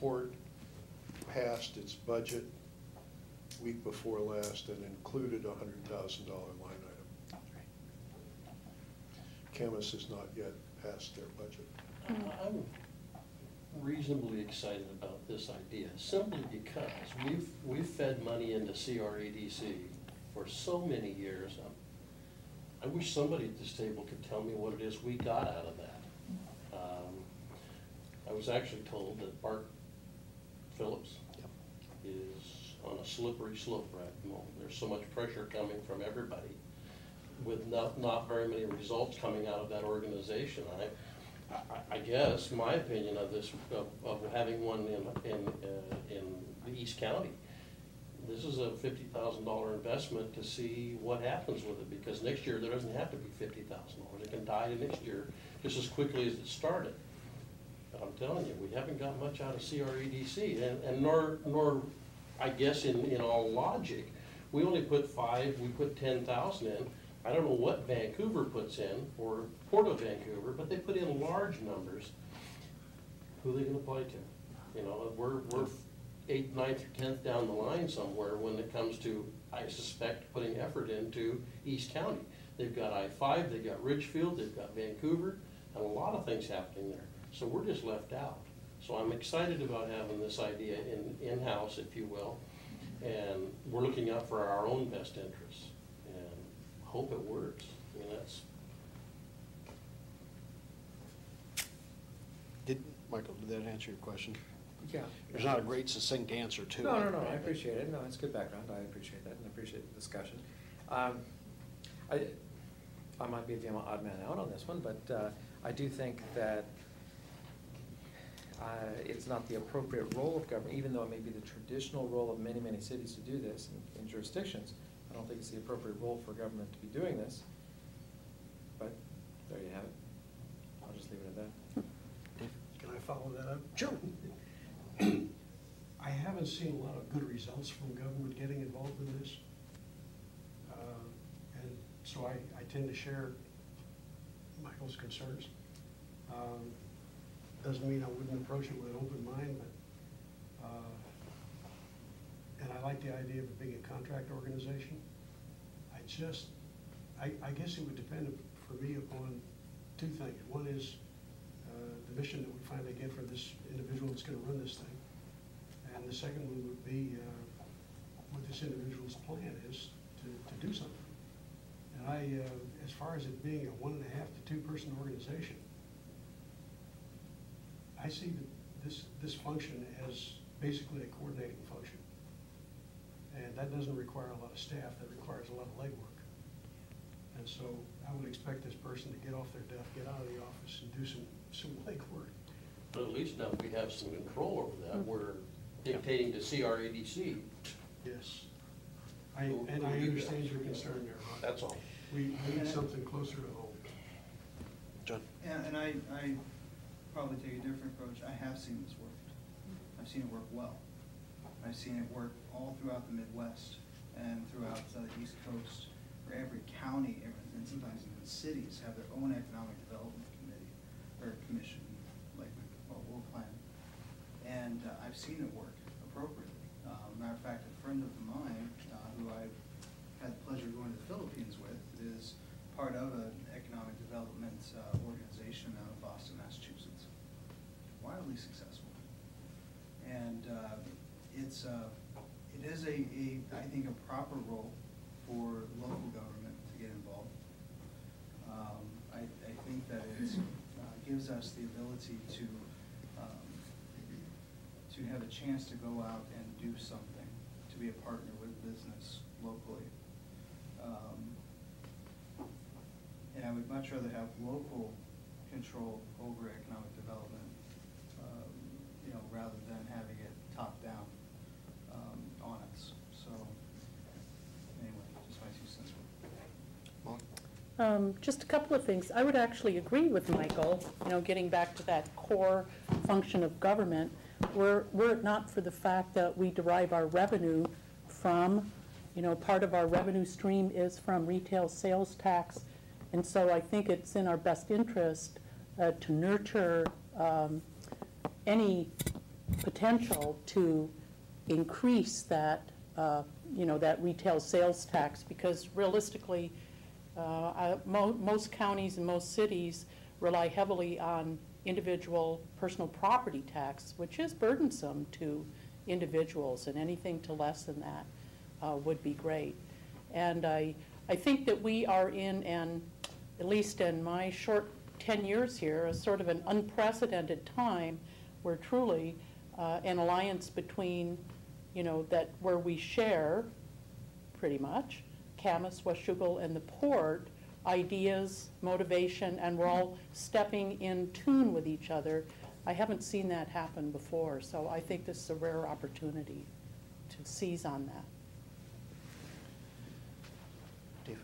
court passed its budget week before last and included a $100,000 line item. Camas has not yet passed their budget. I'm reasonably excited about this idea, simply because we've fed money into CREDC for so many years. I wish somebody at this table could tell me what it is we got out of that. I was actually told that Bart Phillips is on a slippery slope right at the moment. There's so much pressure coming from everybody with not very many results coming out of that organization. I guess my opinion of this, of having one in the East County, this is a $50,000 investment to see what happens with it, because next year there doesn't have to be $50,000. It can die to next year just as quickly as it started. But I'm telling you, we haven't got much out of CREDC, and nor I guess in all logic, we only put 5, we put 10,000 in. I don't know what Vancouver puts in, or Port of Vancouver, but they put in large numbers. Who are they going to play to? You know, we're 8th, 9th, or 10th down the line somewhere when it comes to, I suspect, putting effort into East County. They've got I-5, they've got Ridgefield, they've got Vancouver, and a lot of things happening there. So we're just left out. So I'm excited about having this idea in-house, if you will, and we're looking out for our own best interests. Hope it works. I mean, that's. Michael, did that answer your question? Yeah. There's not a great succinct answer to it. No, I appreciate it. No, it's good background. I appreciate that, and I appreciate the discussion. I might be the odd man out on this one, but I do think that it's not the appropriate role of government, even though it may be the traditional role of many, many cities to do this in jurisdictions. I don't think it's the appropriate role for government to be doing this, but there you have it. I'll just leave it at that. Can I follow that up? Sure. I haven't seen a lot of good results from government getting involved in this. And so I tend to share Michael's concerns. Doesn't mean I wouldn't approach it with an open mind, but and I like the idea of it being a contract organization. I guess it would depend for me upon two things. One is the mission that we finally get for this individual that's going to run this thing. And the second one would be what this individual's plan is to do something. And as far as it being a 1.5 to 2 person organization, I see this function as basically a coordinating function. And that doesn't require a lot of staff, that requires a lot of legwork. And so I would expect this person to get off their duff, get out of the office, and do some legwork. But at least now we have some control over that. We're dictating to CREDC. Yes. And I understand your concern there, Ron. That's all. We need something closer to home. John? Yeah, and I probably take a different approach. I have seen this work. I've seen it work well. I've seen it work all throughout the Midwest and throughout the East Coast, where every county and sometimes even cities have their own economic development committee or commission, like we'll plan. And I've seen it work appropriately. Matter of fact, a friend of mine who I've had the pleasure of going to the Philippines with is part of an economic development organization out of Boston, Massachusetts. Wildly successful. And it is I think a proper role for local government to get involved. I think that it gives us the ability to have a chance to go out and do something, to be a partner with business locally. And I would much rather have local control over economic development, rather than having it top down on us. So anyway, just my 2 cents. Just a couple of things. I would actually agree with Michael, getting back to that core function of government. Were it not for the fact that we derive our revenue from, part of our revenue stream is from retail sales tax. And so I think it's in our best interest to nurture any potential to increase that, that retail sales tax, because realistically, most counties and most cities rely heavily on individual personal property tax, which is burdensome to individuals, and anything to lessen that would be great. And I think that we are in at least in my short 10 years here, a sort of an unprecedented time where truly an alliance between, where we share pretty much, Camas, Washougal, and the Port, ideas, motivation, and we're all stepping in tune with each other. I haven't seen that happen before, so I think this is a rare opportunity to seize on that. Dave?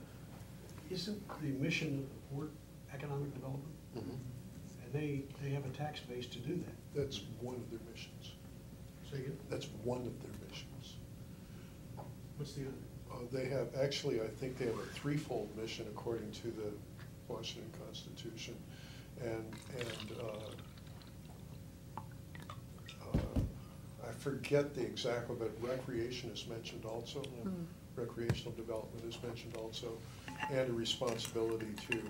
Isn't the mission of the port economic development? Mhm. And they have a tax base to do that. That's one of their missions. Say again? That's one of their missions. What's the other? They have, actually, I think they have a threefold mission according to the Washington Constitution. I forget the exact one, but recreation is mentioned also. Recreational development is mentioned also, and a responsibility to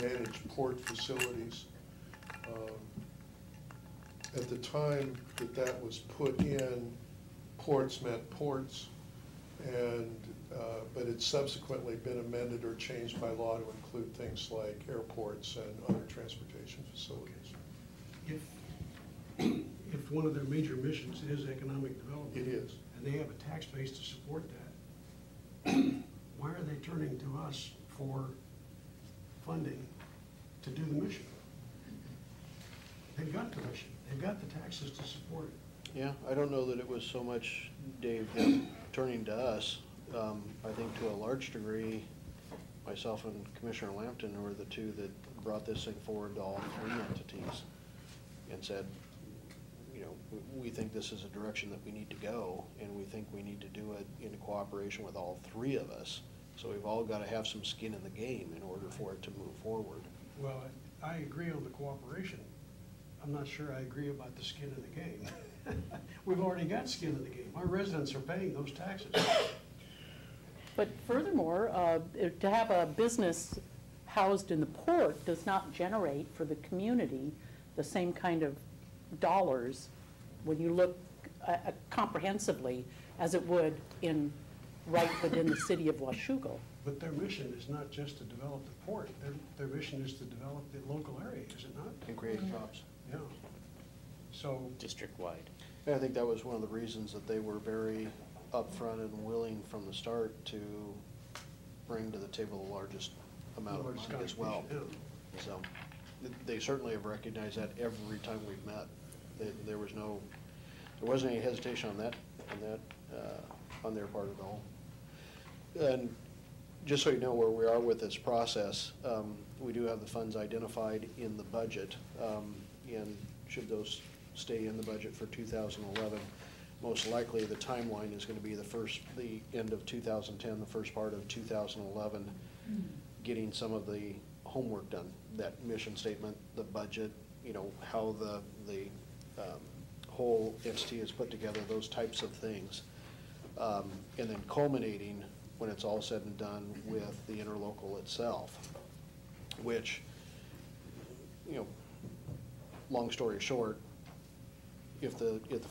manage port facilities. At the time that was put in, ports meant ports, and but it's subsequently been amended or changed by law to include things like airports and other transportation facilities. If one of their major missions is economic development. It is. And they have a tax base to support that, why are they turning to us for funding to do the mission? They've got the mission, they've got the taxes to support it. Yeah, I don't know that it was so much, Dave, them turning to us. I think to a large degree, myself and Commissioner Lampton were the two that brought this thing forward to all three entities and said, we think this is a direction that we need to go, and we think we need to do it in cooperation with all three of us. So we've all got to have some skin in the game in order for it to move forward. Well, I agree on the cooperation. I'm not sure I agree about the skin in the game. We've already got skin in the game. Our residents are paying those taxes. But furthermore, to have a business housed in the port does not generate for the community the same kind of dollars when you look comprehensively as it would right within the city of Washougal. But their mission is not just to develop the port. Their mission is to develop the local area, is it not? And create jobs. Yeah. So, District-wide. I think that was one of the reasons that they were very upfront and willing from the start to bring to the table the largest amount of largest money as well. contribution, So they certainly have recognized that every time we've met. There wasn't any hesitation on their part at all. And just so you know where we are with this process, we do have the funds identified in the budget, and should those stay in the budget for 2011, most likely the timeline is going to be the end of 2010, the first part of 2011, getting some of the homework done, that mission statement, the budget, how the whole entity is put together, those types of things. And then culminating, when it's all said and done, with the interlocal itself, which, long story short, if the funds